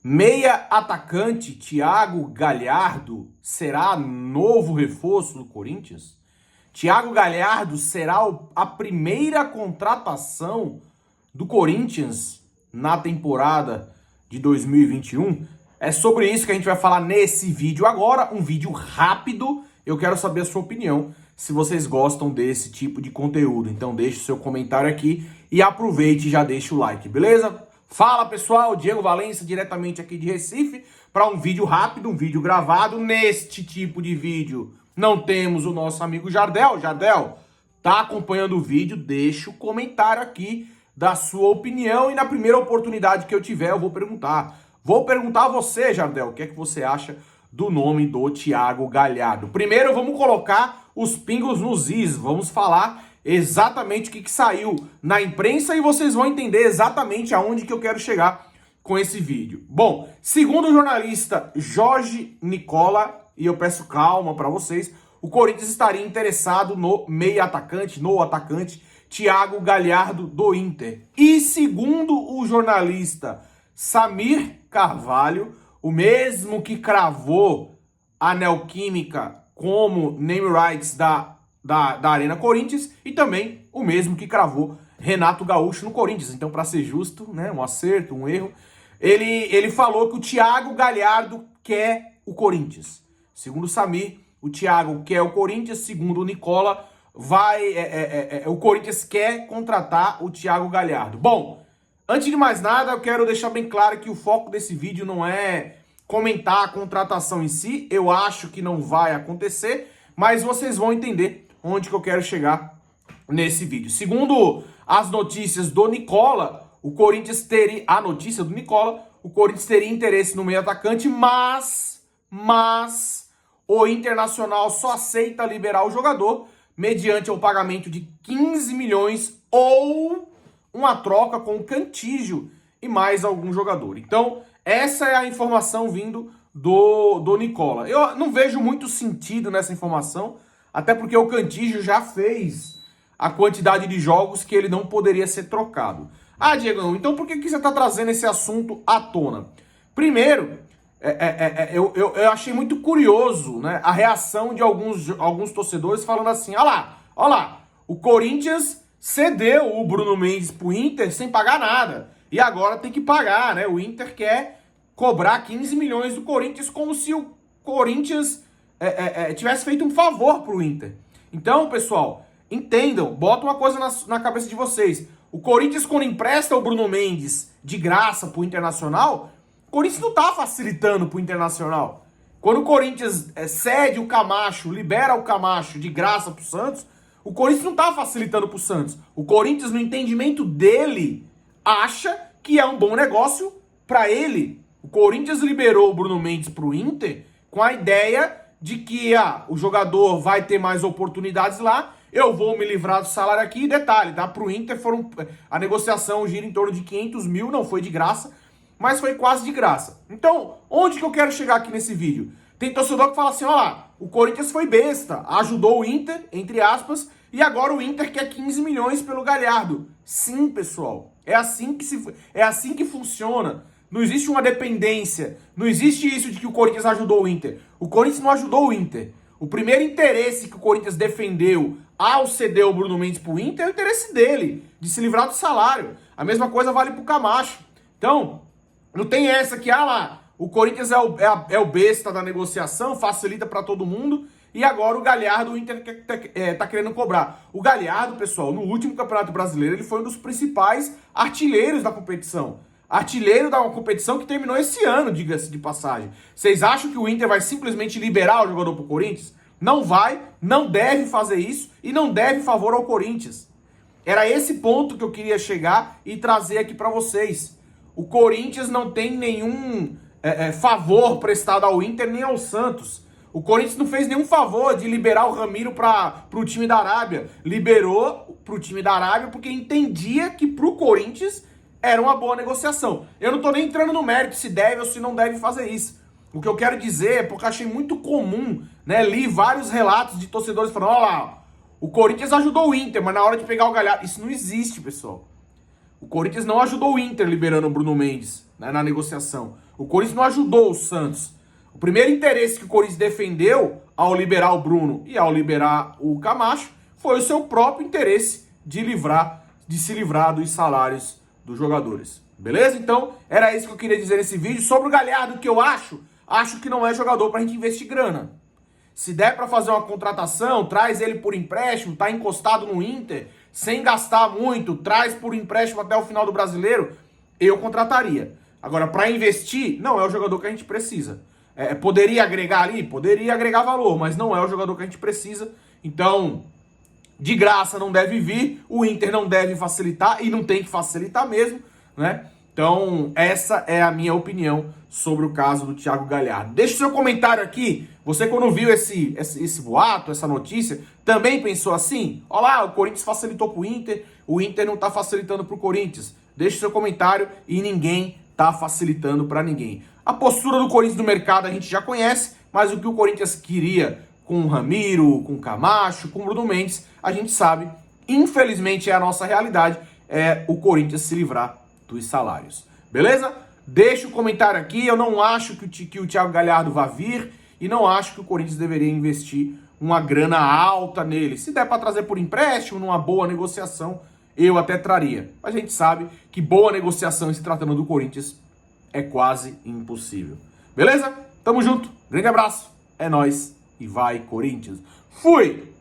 Meia atacante Thiago Galhardo será novo reforço do Corinthians? Thiago Galhardo será a primeira contratação do Corinthians na temporada de 2021? É sobre isso que a gente vai falar nesse vídeo agora, um vídeo rápido. Eu quero saber a sua opinião, se vocês gostam desse tipo de conteúdo. Então deixe o seu comentário aqui e aproveite e já deixa o like, beleza? Fala pessoal, Diego Valença diretamente aqui de Recife para um vídeo rápido, um vídeo gravado. Neste tipo de vídeo não temos o nosso amigo Jardel. Jardel, tá acompanhando o vídeo? Deixa o comentário aqui da sua opinião e na primeira oportunidade que eu tiver eu vou perguntar. Vou perguntar a você, Jardel, o que é que você acha do nome do Thiago Galhardo. Primeiro vamos colocar os pingos nos is, vamos falar exatamente o que saiu na imprensa e vocês vão entender exatamente aonde que eu quero chegar com esse vídeo. Bom, segundo o jornalista Jorge Nicola, e eu peço calma para vocês, o Corinthians estaria interessado no atacante Thiago Galhardo do Inter. E segundo o jornalista Samir Carvalho, o mesmo que cravou a Neoquímica como name rights da Arena Corinthians, e também o mesmo que cravou Renato Gaúcho no Corinthians. Então, para ser justo, né, um acerto, um erro, ele falou que o Thiago Galhardo quer o Corinthians. Segundo o Samir, o Thiago quer o Corinthians. Segundo o Nicola, o Corinthians quer contratar o Thiago Galhardo. Bom, antes de mais nada, eu quero deixar bem claro que o foco desse vídeo não é comentar a contratação em si. Eu acho que não vai acontecer, mas vocês vão entender onde que eu quero chegar nesse vídeo. Segundo as notícias do Nicola, o Corinthians teria interesse no meio atacante, mas o Internacional só aceita liberar o jogador mediante o pagamento de 15 milhões ou uma troca com o Cantígio e mais algum jogador. Então, essa é a informação vindo do Nicola. Eu não vejo muito sentido nessa informação, até porque o Cantígio já fez a quantidade de jogos que ele não poderia ser trocado. Ah, Diego, então por que você está trazendo esse assunto à tona? Primeiro, eu achei muito curioso, né, a reação de alguns torcedores falando assim, olha lá, o Corinthians cedeu o Bruno Mendes pro Inter sem pagar nada, e agora tem que pagar, né? O Inter quer cobrar 15 milhões do Corinthians como se o Corinthians tivesse feito um favor pro Inter. Então, pessoal, entendam, bota uma coisa na cabeça de vocês. O Corinthians, quando empresta o Bruno Mendes de graça pro Internacional, o Corinthians não tá facilitando pro Internacional. Quando o Corinthians cede o Camacho, libera o Camacho de graça pro Santos, o Corinthians não tá facilitando pro Santos. O Corinthians, no entendimento dele, acha que é um bom negócio para ele. O Corinthians liberou o Bruno Mendes pro Inter com a ideia de que o jogador vai ter mais oportunidades lá, eu vou me livrar do salário aqui. E detalhe, tá? Pro Inter a negociação gira em torno de 500 mil, não foi de graça, mas foi quase de graça. Então, onde que eu quero chegar aqui nesse vídeo? Tem torcedor que fala assim, olha lá, o Corinthians foi besta, ajudou o Inter, entre aspas, e agora o Inter quer 15 milhões pelo Galhardo. Sim, pessoal, é assim que funciona. Não existe uma dependência, não existe isso de que o Corinthians ajudou o Inter. O Corinthians não ajudou o Inter. O primeiro interesse que o Corinthians defendeu ao ceder o Bruno Mendes pro Inter é o interesse dele, de se livrar do salário. A mesma coisa vale pro Camacho. Então, não tem essa que, o Corinthians é o besta da negociação, facilita para todo mundo, e agora o Galhardo, o Inter tá querendo cobrar. O Galhardo, pessoal, no último Campeonato Brasileiro, ele foi um dos principais artilheiros da competição. Artilheiro da competição que terminou esse ano, diga-se de passagem. Vocês acham que o Inter vai simplesmente liberar o jogador pro Corinthians? Não vai, não deve fazer isso e não deve favor ao Corinthians. Era esse ponto que eu queria chegar e trazer aqui para vocês. O Corinthians não tem nenhum favor prestado ao Inter nem ao Santos. O Corinthians não fez nenhum favor de liberar o Ramiro pro time da Arábia. Liberou pro time da Arábia porque entendia que pro Corinthians era uma boa negociação. Eu não tô nem entrando no mérito se deve ou se não deve fazer isso. O que eu quero dizer é porque eu achei muito comum, né? Li vários relatos de torcedores falando, olha lá, o Corinthians ajudou o Inter, mas na hora de pegar o Galhardo... Isso não existe, pessoal. O Corinthians não ajudou o Inter liberando o Bruno Mendes. né, na negociação. O Corinthians não ajudou o Santos. O primeiro interesse que o Corinthians defendeu ao liberar o Bruno e ao liberar o Camacho foi o seu próprio interesse de se livrar dos salários dos jogadores. Beleza? Então, era isso que eu queria dizer nesse vídeo. Sobre o Galhardo, que eu acho que não é jogador pra gente investir grana. Se der pra fazer uma contratação, traz ele por empréstimo, tá encostado no Inter, sem gastar muito, traz por empréstimo até o final do Brasileiro, eu contrataria. Agora, pra investir, não é o jogador que a gente precisa. Poderia agregar ali? Poderia agregar valor, mas não é o jogador que a gente precisa. Então, de graça não deve vir, o Inter não deve facilitar, e não tem que facilitar mesmo, né? Então, essa é a minha opinião sobre o caso do Thiago Galhardo. Deixe seu comentário aqui. Você, quando viu esse boato, essa notícia, também pensou assim? Olha lá, o Corinthians facilitou pro Inter, o Inter não tá facilitando pro Corinthians. Deixe seu comentário e ninguém tá facilitando para ninguém. A postura do Corinthians no mercado a gente já conhece, mas o que o Corinthians queria com o Ramiro, com o Camacho, com o Bruno Mendes, a gente sabe. Infelizmente é a nossa realidade, é o Corinthians se livrar dos salários. Beleza? Deixa o comentário aqui. Eu não acho que o Thiago Galhardo vá vir e não acho que o Corinthians deveria investir uma grana alta nele. Se der para trazer por empréstimo, numa boa negociação, eu até traria. Mas a gente sabe que boa negociação se tratando do Corinthians é quase impossível. Beleza? Tamo junto. Grande abraço. É nóis. E vai, Corinthians. Fui!